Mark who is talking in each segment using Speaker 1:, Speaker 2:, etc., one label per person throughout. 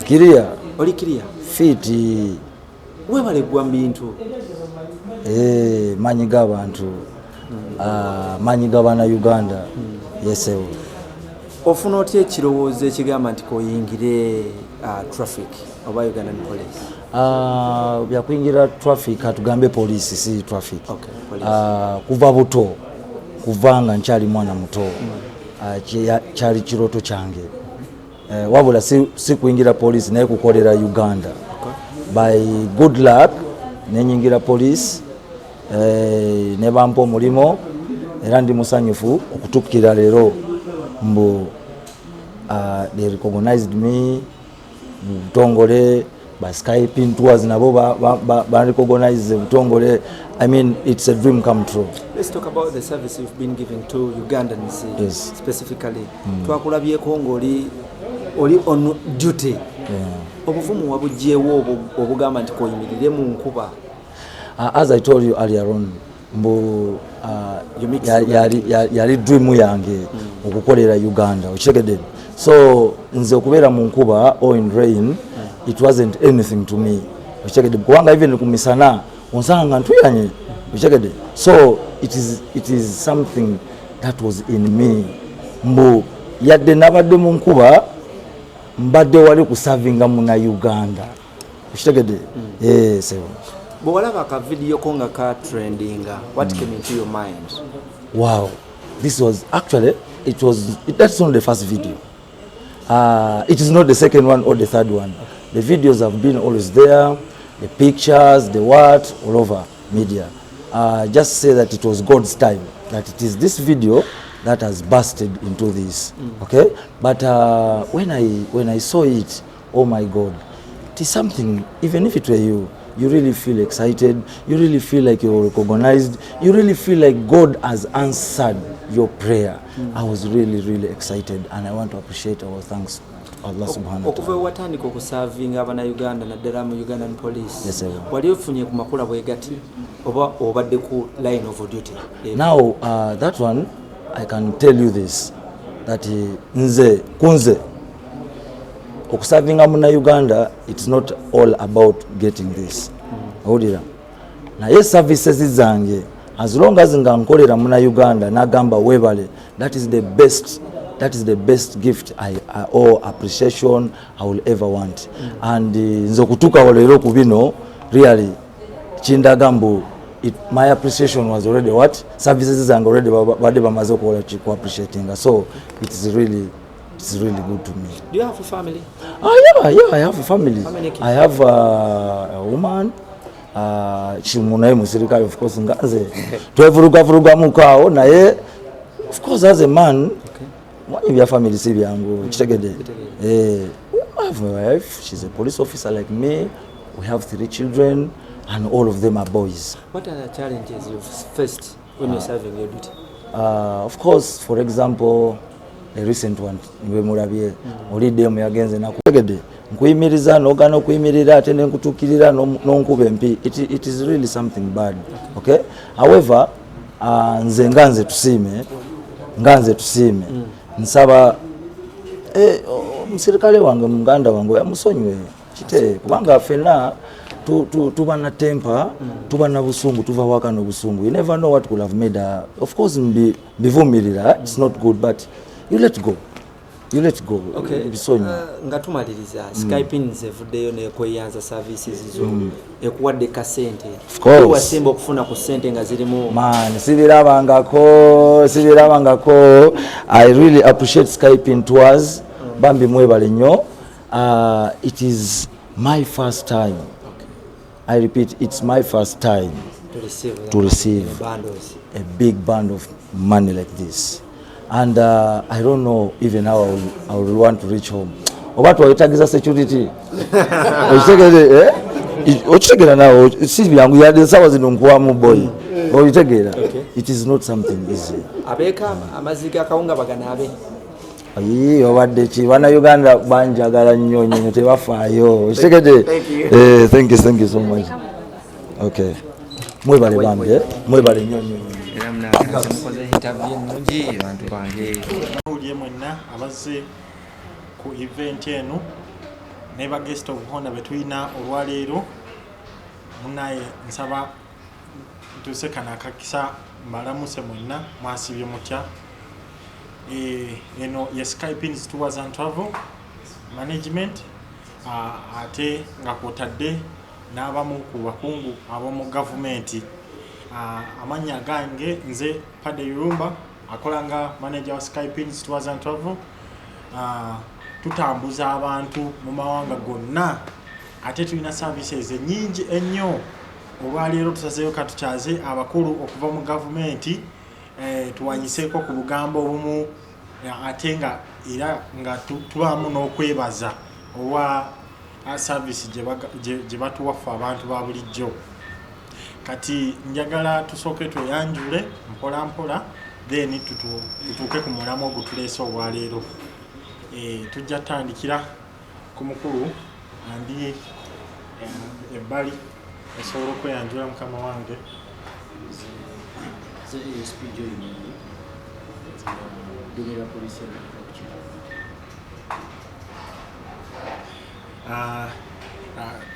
Speaker 1: Kiria.
Speaker 2: Oli kiria.
Speaker 1: Fiti.
Speaker 2: Webale gwa Mubintu.
Speaker 1: Manyi g'abantu. Manyi g'abana Uganda. Yes.
Speaker 2: Ofuna otya ekirowoozo ekigamba nti koyingire traffic oba Ugandan police?
Speaker 1: Byakwingira traffic atugambe police si traffic.
Speaker 2: Okay, police.
Speaker 1: Kuva buto. Kuvanga nkyali mwana muto. Kyali kiroto kyange. Wabula si kuingira police naye kukolera Uganda. By good luck nenyingira police ne bampa omulimo era ndi musanyufu okutuukira leero mbu they recognized me butongole ba Skype tours nabo ba recognize butongole. I mean, it's a dream come true.
Speaker 2: Let's talk about the service you've been giving to Ugandans.
Speaker 1: Yes.
Speaker 2: Specifically twakulabyeko ng'oli on duty. Obuvumu wabugyewo obugamba nti koyimirire mu nkuba.
Speaker 1: As I told you earlier on, mbu yali dream yange okukolera Uganda. Ochegede. So nze okubeera mu nkuba or in rain, it wasn't anything to me. Ochegede. Kubanga even kumisana onsanga ntuyanye. Ochegede. So it is something that was in me. Mbu yadde nabadde mu nkuba mbadde wali kusavinga muna Uganda. Ochegede. Yes.
Speaker 2: Bwalaba ka video konga ka trending, what came into your mind?
Speaker 1: Wow, this was actually that's not the first video. It is not the second one or the third one. The videos have been always there, the pictures, the what, all over media. Just say that it was God's time, that it is this video that has busted into this. Okay, but when I saw it, oh my God, it is something. Even if it were you really feel excited, you really feel like you're recognized, you really feel like God has answered your prayer. I was really excited, and I want to appreciate our thanks to Allah subhanahu wa ta'ala.
Speaker 2: Okuva watandika okusavinga abana Uganda naddala mu Ugandan police.
Speaker 1: Yes, sir.
Speaker 2: Wali ofunye ku makula bwe gati oba obadde ku line of duty?
Speaker 1: Now that one I can tell you this, that kunze okusavinga muna Uganda, it's not all about getting this. Odira na yes services zange, as long as nga nkolera muna Uganda nagamba webale, that is the best gift or appreciation I will ever want. And nzo kutuka olero kubino really chindagambo, my appreciation was already what services zange already bade bamaze ko appreciating. So it's really good to me.
Speaker 2: Do you have a family?
Speaker 1: Yeah, I have a family.
Speaker 2: How many kids?
Speaker 1: I have a woman. Chimunaye Omusirikale, of course, ngaze. Twevuruga mukao naye, of course, as a man, one of your family si byangu. Kitegede. I have my wife. She's a police officer like me. We have 3 children, and all of them are boys.
Speaker 2: What are the challenges you've faced when you're serving your duty?
Speaker 1: Of course, for example, the recent one, niwe murabye olide mu yagenze nakutegede nkuyimiriza nogana okuyimirira ate nenkutukirira nonkuba empi. It is really something bad. Okay, however nze tusime nsaba omusirikale wange muganda wange yamusonywe kite kubanga fena tuba na temper, tuba na busungu, tuva waka no busungu. You never know what could have made her. Of course bivumirira, it's not good, but you let go. Okay.
Speaker 2: Ngatumaliriza Skype nzevuddeyo nekweyanza services zo ekuwadde ka sente. Wasemba okufuna ku sente nga zirimu.
Speaker 1: Man, sibirabangako. I really appreciate Skype tours. Bambi mwebale nnyo. It is my first time. I repeat, it's my first time to receive a big band of money like this. And I don't know even how I will want to reach home. What will you security? Ochegera now, see yangu ya de sawa zinonkuwa mu boy. Ochegera. It is not something easy.
Speaker 2: Abeka amaziga kaunga baganabe.
Speaker 1: Ayi obadde ki bana Uganda banjagala nnyo nnyo tebafaayo. Ochegede. Thank you so much. Okay. Mwebale bambe, mwebale nnyo nnyo.
Speaker 2: Mukoze interview nungi abantu bange.
Speaker 3: Uliye mwenna abaze ku event eno ne ba guest of honor betulina olwaleero munaye nsaba ntuse kana kakisa mbalamuse mwenna mwasibye mutya eno ye Skypins Tours and Travel Management ate nga kwotadde n'abamu ku bakungu ab'omu gavumenti amanya gange nze Padde Yurumba akola nga manager wa Skypins Tours and Travel tutambuza abantu mu mawanga gonna ate tulina services nyingi ennyo olwaleero tusazeeyo katukyaze abakulu okuva mu gavumenti tuwanyiseeko ku bugambo obumu ate nga era nga tubaamu n'okwebaza olwa service gye batuwaffe abantu ba bulijjo. Kati njagala tusooke tweyanjule mpola mpola then tutuuke ku mulamwa ogutuleese olwaleero. Tujja tandikira ku mukulu andi ebbali osobola okweyanjula mukama wange.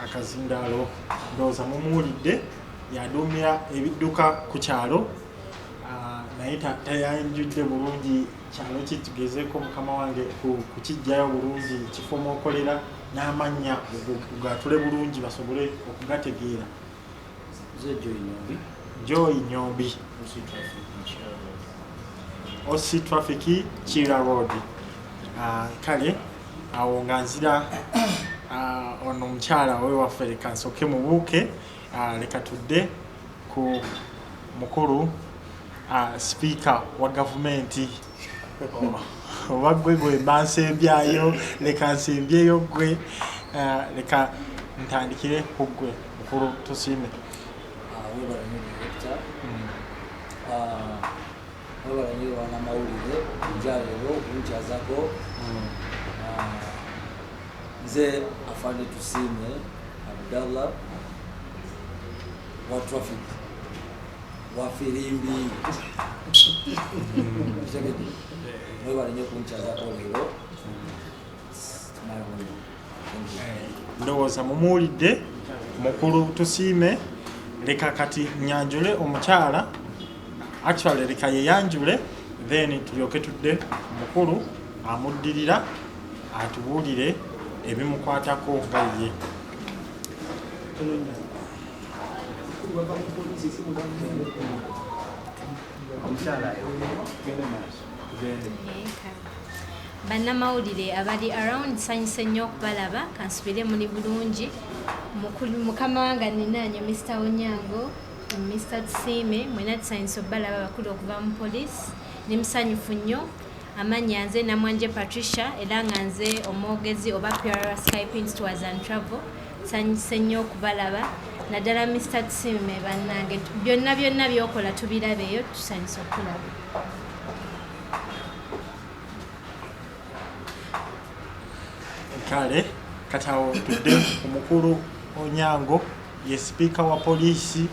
Speaker 3: Akazindaalo ndowooza mumuwulidde yaduumira ebidduka ku kyalo naye tayanjudde bulungi kyalo kitugezeeko mukama wange kukijjayo bulungi kifo mwokolera n'amannya gatule bulungi basobole okugategeera. Joy Nyombi OC Traffic Chira Road. Kale awo nga nzira ono omukyala we waffe leka nsooke mubuuke leka tudde ku mukulu speaker wa gavumenti oba gwe bansembyayo leka nsembyeyo gwe leka ntandikire ku gwe mukulu tusiime.
Speaker 1: Abalanyi wana mawulire njaleero kunkyazako nze afande tusiime Abdallah wa traffic wa firimbi mwebalanyi kunkyazako leero
Speaker 3: ndowooza mumuwulidde mukulu tusiime leka kati nyanjule omukyala actually leka yeyanjule then tulyoke tudde mukulu amuddirira atubuulire ebimukwatako nga ye.
Speaker 4: Bannamawulire abali around nsanyuse nnyo okubalaba kansubire muli bulungi. Mukama wange ninaanyo Mr. Onyango, Mr. Tusiime, mwena tusanyuse okubalaba bakulu okuva mu police. Ndi musanyufu nnyo. Amanya nze Namwanje Patricia era nga nze omwogezi oba PR Skypins Tours and Travel. Nsanyuse nnyo okubalaba. Naddala Mr. Tusiime bannange byonna byokola tubirabeeyo tusanyuse okulaba.
Speaker 3: Kale katawo tudde ku mukulu Onyango ye speaker wa poliisi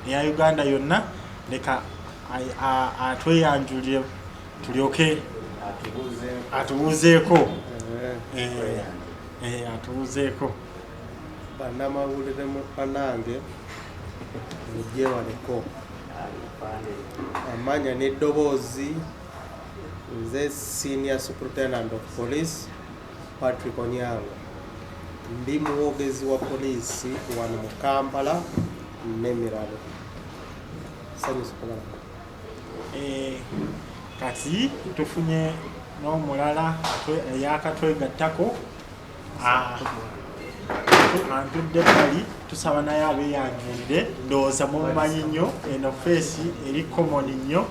Speaker 3: eya Uganda yonna leka atweyanjulire tulyoke atubuuzeeko atubuuzeeko.
Speaker 5: Bannamawulire mupanange mujjewaleko amanya n'eddoboozi nze Senior Superintendent of Police Patrick Onyango ndi muwogezi wa poliisi wano mu Kampala n'emirala. Sanyusa okubalaba.
Speaker 3: Kati tufunye n'omulala eyakatwegattako antudde bali tusaba naye abeeyanjulire ndowooza mumumanyi nnyo eno feesi eri common nnyo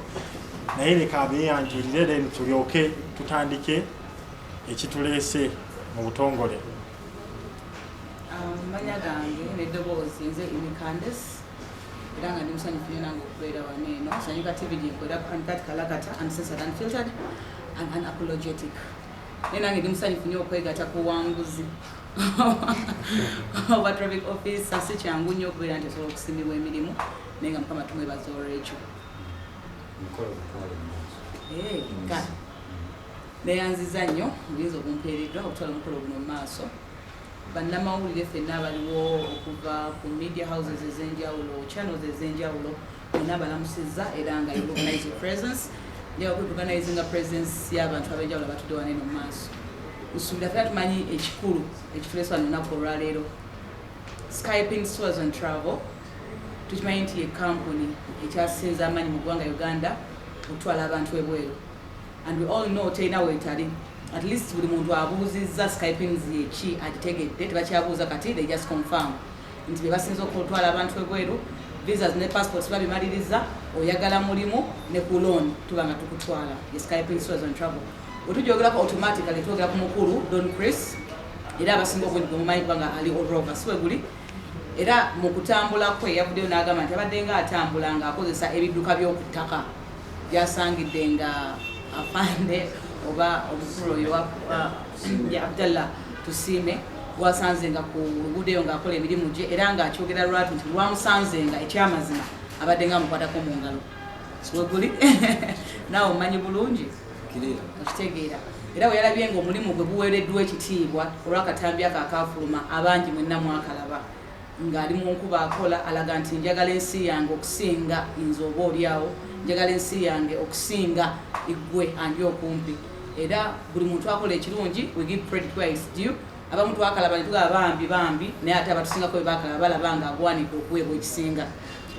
Speaker 3: naye leka abeeyanjulire then tulyoke tutandike ekituleese mu butongole.
Speaker 6: Manya gange n'eddoboozi nze Imikandesi era nga ndi musanyufu nnyo nange okubeera wano eno. Sanyuka TV gyenkolera Uncut Kalakata, uncensored, unfiltered and unapologetic. Naye nange ndi musanyufu nnyo okwegatta ku wanguzi oba traffic officer. Si kyangu nnyo okubeera nti osobola okusiimibwa emirimu naye nga Mukama tumwebaza olw'ekyo. Neyanziza nnyo obuyinza obumpeereddwa okutwala omukolo guno mu maaso bannamawulire ffenna abaliwo okuva ku media houses ez'enjawulo channels ez'enjawulo bonna balamusizza era nga recognize your presence ndewa kwetuganizinga presence y'abantu ab'enjawulo abatudde wane no mu maaso nsuubira ffenna tumanyi ekikulu ekituleesa wano olunaku olwaleero Skyping Tours and Travel tukimanyi nti ye kampuni ekyasinza amaanyi mu ggwanga Uganda okutwala abantu ebweru and we all know terina weetali at least buli muntu abuuzizza Skyping yeki agitegedde tebakyabuuza kati they just confirm nti be basinza okutwala abantu ebweru visas ne passports babimaliriza oyagala mulimu ne ku loan tuba nga tukutwala ye Skyping Tours and Travel otujogerako automatically twogera ku mukulu Don Chris era abasinga okwenyiga mumanyi kubanga ali olrover siwe guli era mu kutambula kwe yavuddeyo n'agamba nti abadde nga atambula ng'akozesa ebidduka by'okuttaka byasangidde nga afande oba omukulu oyo ya Abdallah Tusiime wasanze nga ku luguudo eyo ng'akola emirimu gye era ng'akyogera lwatu nti lwamusanze nga ekyamazima abadde nga amukwatako mu ngalo siwe guli naawe omanyi bulungi okitegeera era we yalabye ng'omulimu gwe guweereddwa ekitiibwa olw'akatambi ako akaafuluma abangi mwenna mwakalaba ng'ali mu nkuba akola alaga nti njagala ensi yange okusinga nze oba oliawo njagala ensi yange okusinga iggwe andi okumpi era buli muntu akola ekirungi we give credit where it's due abamu twakalaba ne tugaba bambi naye ate abatusingako bwe bakalaba balaba nga agwanidde okuweebwa ekisinga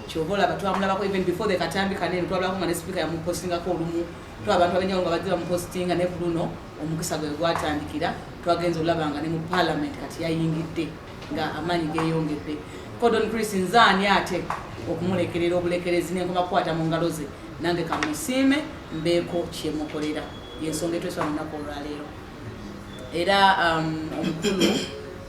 Speaker 6: kyova olaba twamulabako even before the Katambi kanene twalabako nga ne sipiika yamupostingako olumu twa abantu abenjawulo nga bazze bamupostinga ne buluno omukisa gwe gwatandikira twagenza olaba nga ne mu parliament kati yayingidde nga amaanyi geeyongedde Don Chris nzaani ate okumulekerera obulekerezi n'enkoma kukwata mu ngalo ze nange kamusiime mbeeko kyemukolera yensonga etweswa mu lunaku olwaleero era omukulu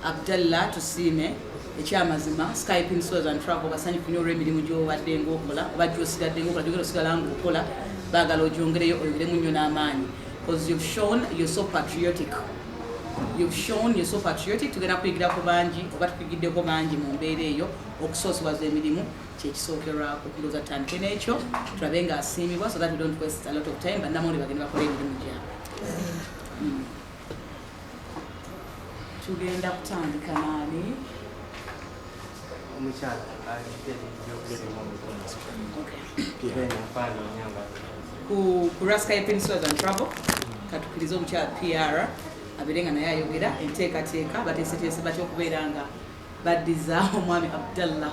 Speaker 6: Abdallah Tusiime ekyamazima Skyping Tours and Travel basanyufu nnyo olw'emirimu gy'obadde ng'okola oba gy'osigadde ng'okola gyogera osigala ng'okola baagala ogyongereyo oyogeremu nnyo n'amaanyi because you've shown you're so patriotic. Tugenda kuyigira ku bangi oba tukuyigiddeko bangi mu mbeera eyo okusoosebwaza emirimu kyekisookerwako ndowooza tutandike n'ekyo tulabe nga asiimibwa so that we don't waste a lot of time bannamawulire bagende bakola emirimu gyabwe. Tugenda kutandika naani
Speaker 2: omukyala
Speaker 6: ku Skyping Tours and Travel katukiriza omukyala PR abeere nga naye ayogera enteekateeka bateeseteese batya okubeera nga baddiza omwami Abdallah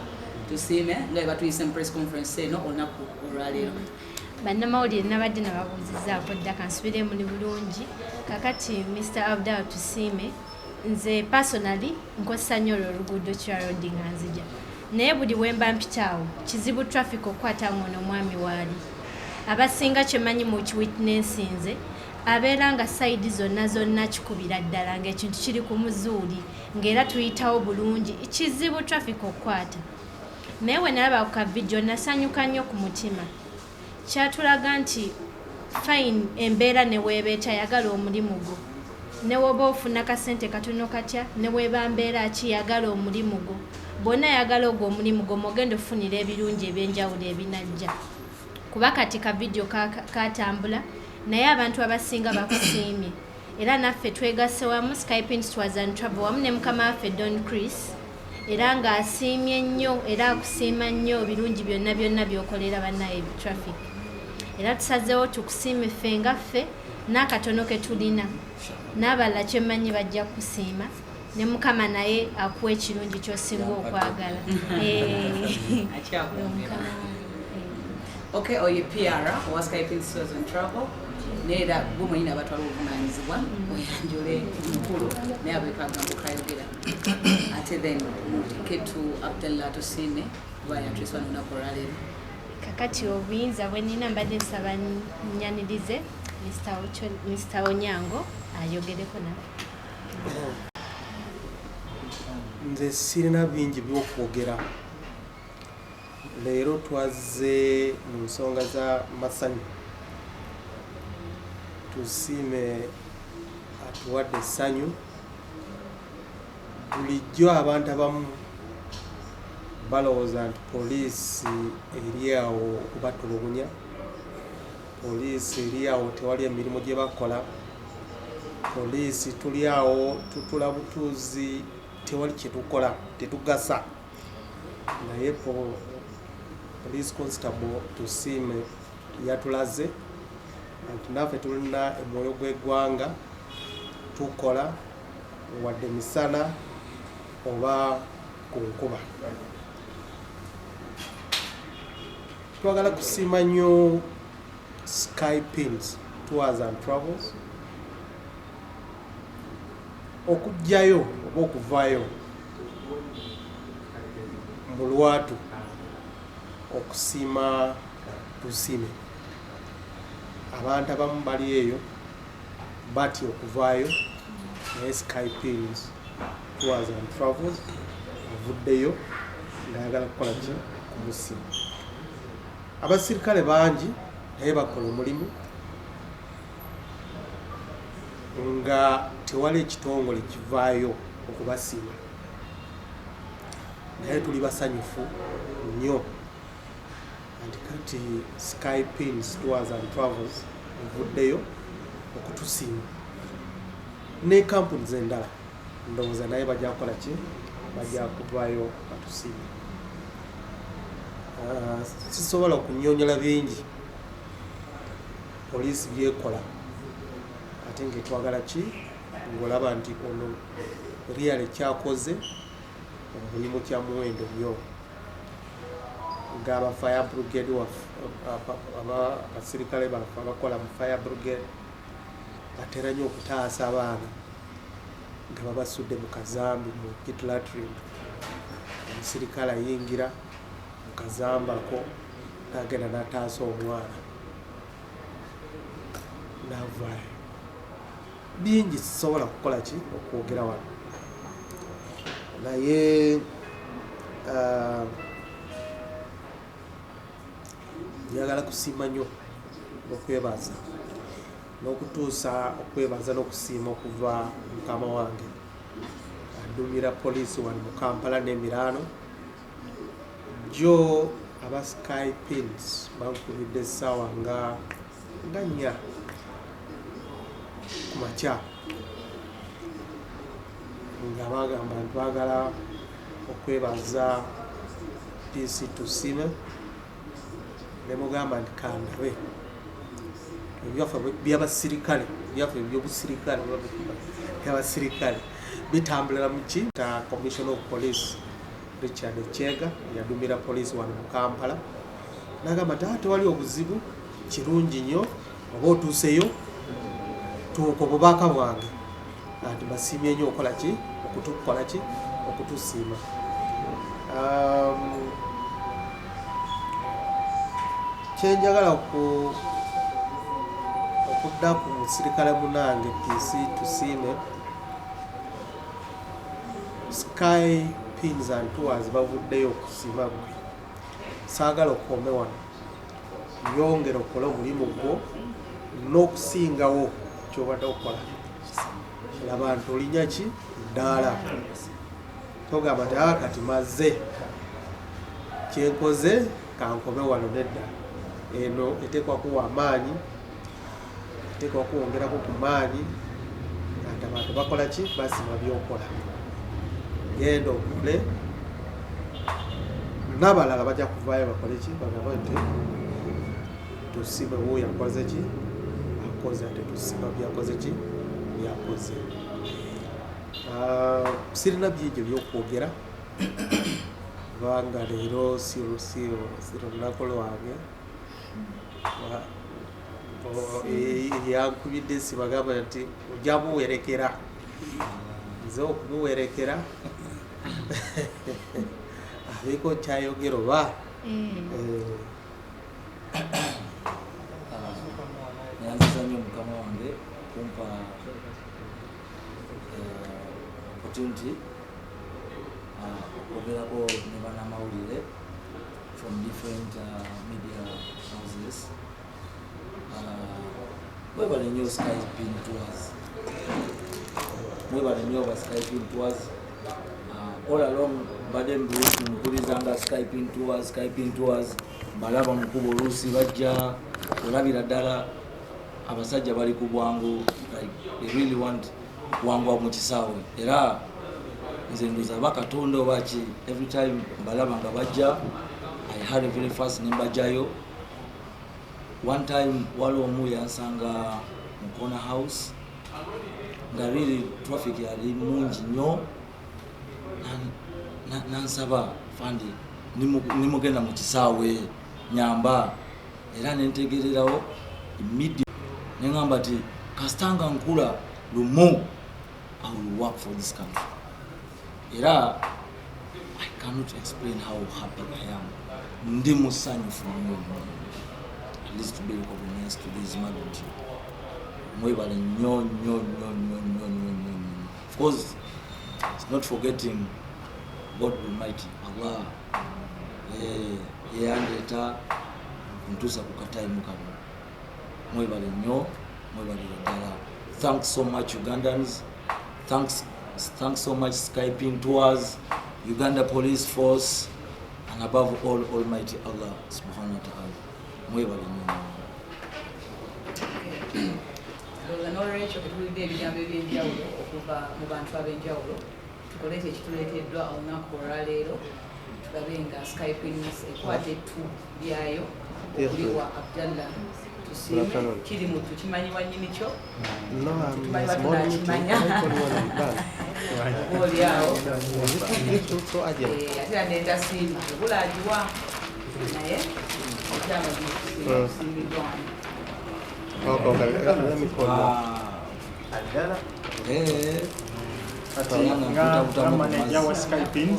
Speaker 6: Tusiime nga batuyise mu press conference eno olunaku olwaleero.
Speaker 4: Bannamawulire nabadde nababuuzizzaako dda kansubire muli bulungi kakati Mr. Abdallah Tusiime nze personally nkozesa nnyo olwo oluguudo kira road nga nzija naye buli wemba mpitaawo kizibu traffic okukwata ngono omwami waali abasinga kyemanyi mu kiwitness nze abeera nga sayidi zonna kikubira ddala ng'ekintu kiri ku muzuuli ng'era tuyitawo bulungi kizibu traffic okukwata naye we nalaba ku kavidiyo nasanyuka nnyo ku mutima kyatulaga nti fine embeera ne weebeeta yagala omulimu gwo ne woba ofuna kasente katono katya ne weeba mbeera ki yagala omulimu gwo bonna yagala ogwo omulimu gwo mogenda ofunira ebirungi ebyenjawulo ebinajja kuba kati kavidiyo katambula naye abantu abasinga bakusiimye era naffe twegasse wamu Skyping Tours and Travel wamu ne mukama waffe Don Chris era ng'asiimye nnyo era akusiima nnyo birungi byonna by'okolera bannaye traffic era tusazeewo tukusiime ffe nga ffe n'akatono ke tulina n'abalala kyemmanyi bajja kusiima ne mukama naye akuwa ekirungi ky'osinga okwagala.
Speaker 6: Okay, oye PR owa Skyping Tours and Travel neera gwe mwenyini abatwala obuvunaanyizibwa oyanjule mukulu naye abeekagambo kayogera ate then mutike tu Abdallah Tusiime bwayatwiswa n'olunaku olwaleero.
Speaker 4: Kakati obuyinza bwe nnina mbadde nsaba nnyanirize Mr. Onyango ayogereko nawe.
Speaker 5: Nze sirina bingi by'okwogera leero twazze mu nsonga za masanyu. Tusiime atuwadde essanyu bulijjo abantu abamu balowooza nti poliisi eri awo okubatulugunya, poliisi eri awo tewali emirimu gye bakola, poliisi tuli awo tutula butuuzi tewali kyetukola tetugasa naye police constable Tusiime yatulaze nti naffe tulina omwoyo gw'eggwanga tukola wadde misana oba ku nkuba. Twagala kusiima nnyo Skypins Tours and Travels okujjayo oba okuvaayo mu lwatu okusiima Tusiime. Abantu abamu bali eyo batya okuvaayo naye Skypins Tours and Travels avuddeyo ng'ayagala kukola ki kumusiima. Abasirikale bangi naye bakola omulimu nga tewali ekitongole kivaayo okubasiima naye tuli basanyufu nnyo nti kati Skypins Tours and Travels evuddeyo okutusiima ne kampuni endala ndowooza naye bajja kukola ki bajja kuvaayo batusiima. Sisobola okunyonyola bingi poliisi byekola ate ngaetwagala ki ng'olaba nti ono real kyakoze omulimu kya muwendo nnyo ng'aba fire brigade abasirikale baffe abakola mu fire brigade batera nnyo okutaasa abaana nga babasudde mu kazambi mu pit latrine. Omusirikale ayingira mu kazambako n'agenda n'ataasa omwana n'avaayo. Bingi sisobola kukola ki okwogera wano naye njagala kusiima nnyo okwebaza n'okutuusa okwebaza n'okusiima okuva mukama wange adumira poliisi wano mu Kampala n'Emirano jo aba Skypins bankubidde essaawa nga 4 ku makya nga bagamba nti baagala okwebaza PC Tusiime ne mugamba nti kandabe ebyaffe by'abasirikale byaffe ebyobusirikale by'abasirikale bitambulira mu ki ta Commissioner of Police Richard Chega yadumira poliisi wano mu Kampala n'agamba nti tewali obuzibu kirungi nnyo oba otuuseyo tuuka obubaka bwange ati basiimye nnyo okukola ki okutukola ki okutusiima. Kyenjagala okudda ku musirikale munange PC Tusiime Skypins and Tours bavuddeyo okusiima gwe saagala okome wano yongera okole omulimu gwo n'okusingawo kyobadde okola. Laba nti olinya ki ddaala togamba nti kati mazze kyenkoze kankome wano nedda. Eno eteekwa kuwa amaanyi eteekwa kuwongerako ku maanyi nti abantu bakola ki basiima byokola. Genda okule n'abalala bajja kuvaayo bakole ki bagamba nti Tusiime wuuyo akoze ki akoze ate Tusiima byakoze ki byakoze. Sirina bingi ebyokwogera kubanga leero si lunaku lwange yankubidde sibagamba nti ojja muwerekera nze okumuwerekera abeeko kyayogera oba
Speaker 1: yanziza nnyo mukama wange kumpa opportunity okwogerako ne bannamawulire from different media houses. Mwebale nnyo Skypin Tours, mwebale nnyo ba Skypin Tours. All along badde mpulizanga Skypin Tours balaba mukuba oluusi bajja olabira ddala abasajja bali ku bwangu, like they really want bwangu mu kisaawe, era nze ndoza bakatonda obaki every time mbalaba nga bajja I had a very fast nembajayo. One time waliwo omu yansanga mu corner house nga really traffic yali mungi nnyo nansaba fandi nimugenda mu kisaawe nyamba era nentegererawo immediate nengamba ti kasitanga nkula lumu I will work for this country. Era I cannot explain how happy I am. Ndi musanyufu nnyo at least to be recognized to this magnitude. Mwebale nnyo. Of course, it's not forgetting God Almighty, Allah. Yandeta ntusa ku kataimu kano. Mwebale nnyo, mwebale ddala. Thanks so much Ugandans. Thanks so much Skyping Tours, Uganda Police Force, and above all, Almighty Allah subhanahu wa ta'ala. Mwebale nnyo.
Speaker 6: N'olwekyo ketulidde ebigambo ebyenjawulo okuva mu bantu ab'enjawulo tukoleeta ekituleeteddwa olunaku olwaleero tulabe nga Skyping ekwata ettu lyayo okuliwa Abdallah Tusiime kiri mu tukimanyibwa nnyini kyo tumanyi batunakimanya obaoliawo ate yandeeta siima ebulaagiwa naye ekyamazimukusimbiddwa
Speaker 3: nga manager wa Skyping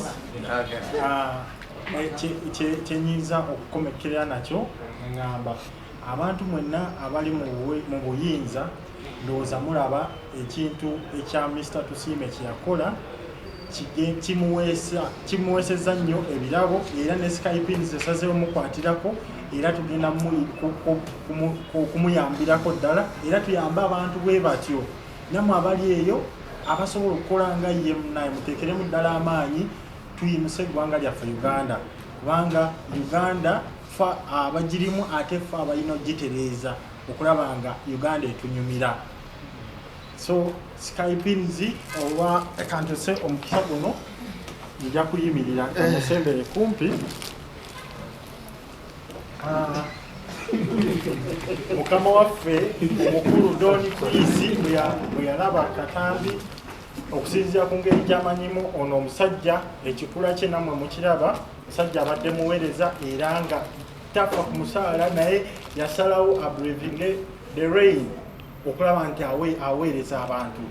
Speaker 3: kyenyinza okukomekerera nakyo ngamba abantu mwenna abali mu buyinza ndowooza mulaba ekintu ekya Mr. Tusiime kyeyakola kimuweeseza nnyo ebirabo era ne Skyping esazeewo mukwatirako era tugenda kumuyambirako ddala era tuyambe abantu bwe batyo nammwe abali eyo abasobola okukola nga ye naye muteekeremu ddala amaanyi tuyimuse eggwanga lyaffe Uganda kubanga Uganda fa abagirimu ate fa abalina ogitereeza okulaba nga Uganda etunyumira. So Skyping oba ekantuse omukisa guno nja kuyimirira kamusembere kumpi mukama waffe omukulu Doni Kriisi bwe yalaba Katambi okusinziira ku ngeri gy'amanyimu ono omusajja ekikula kye nammwe mukiraba musajja abadde muweereza era nga tafa ku musaala naye yasalawo abrevinge the rain okulaba nti aweereza abantu.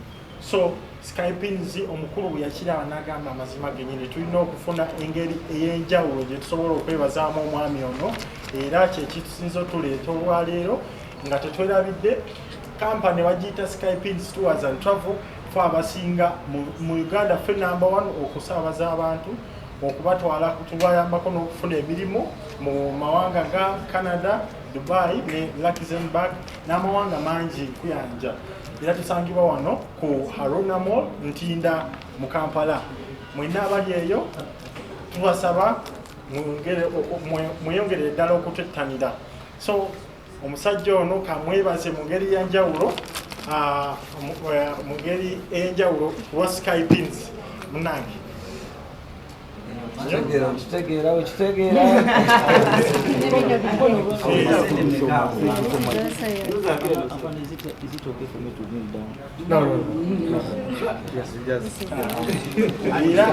Speaker 3: So Skyping omukulu bwe yakiraba n'agamba amazima gennyini tulina okufuna engeri ey'enjawulo gye tusobola okwebazaamu omwami ono era kyekitusinza otuleeta olwaleero nga tetwerabidde kampani bagiyita Skyping Tours and Travel fe abasinga mu Uganda ffe number 1 okusaabaza abantu okubatwala tubayambako n'okufuna emirimu mu mawanga ga Canada, Dubai ne Luxembourg n'amawanga mangi kuyanja era tusangibwa wano ku Haruna Mall Ntinda mu Kampala. Mwenna abali eyo tubasaba mweyongerere ddala okutwettanira. So omusajja ono kamwebaze mu ngeri y'enjawulo mu ngeri ey'enjawulo lwa Skyping munange
Speaker 1: Kitegeera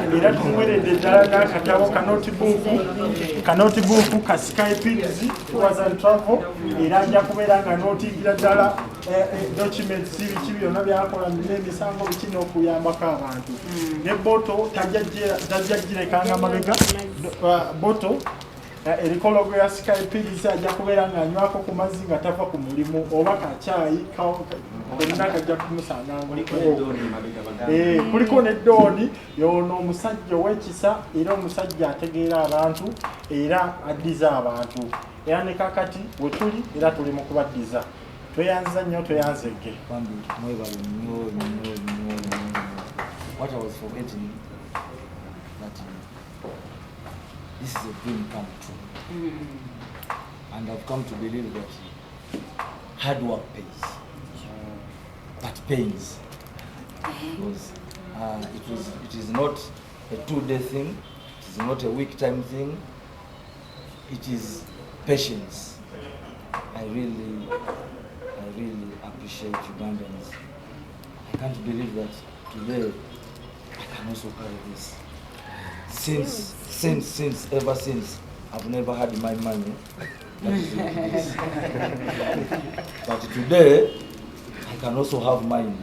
Speaker 3: era tumuweredde ddala n'akatabo kanotibuuku ka Skyping Tours and Travel era ajja kubeera nga nootingira ddala documents biki byonna byakola n'emisango biki n'okuyambako abantu ne boto tajja girekanga mabega boto erikologo ya Skyping ajja kubeera nga anywako ku mazzi nga tava ku mulimu oba kacaayi konna kajja kumusanga kuliko neddooni yono omusajja ow'ekisa era omusajja ategeera abantu era addiza abantu era ne kakati we tuli era tuli mu kubaddiza tweyanza nnyo tweyanzegge.
Speaker 1: What I was forgetting that this is a dream come true. And I've come to believe that hard work pays, but pains. Because It is not a 2-day thing. It is not a week time thing. It is patience. I really appreciate Ugandans. I can't believe that today I can also carry this. Ever since, I've never had my money. That is this. But today, I can also have mine.